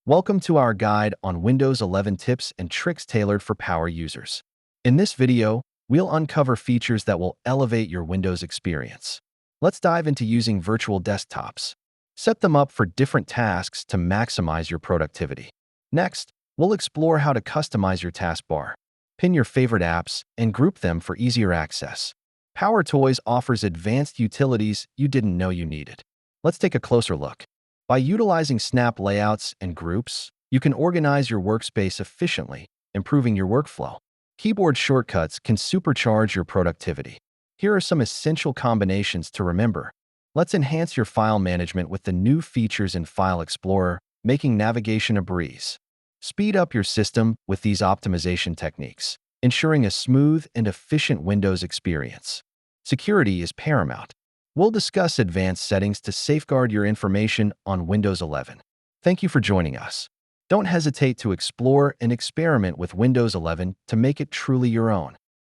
Welcome to our guide on Windows 11 tips and tricks tailored for power users. In this video, we'll uncover features that will elevate your Windows experience. Let's dive into using virtual desktops. Set them up for different tasks to maximize your productivity. Next, we'll explore how to customize your taskbar. Pin your favorite apps and group them for easier access. PowerToys offers advanced utilities you didn't know you needed. Let's take a closer look. By utilizing snap layouts and groups, you can organize your workspace efficiently, improving your workflow. Keyboard shortcuts can supercharge your productivity. Here are some essential combinations to remember. Let's enhance your file management with the new features in File Explorer, making navigation a breeze. Speed up your system with these optimization techniques, ensuring a smooth and efficient Windows experience. Security is paramount. We'll discuss advanced settings to safeguard your information on Windows 11. Thank you for joining us. Don't hesitate to explore and experiment with Windows 11 to make it truly your own.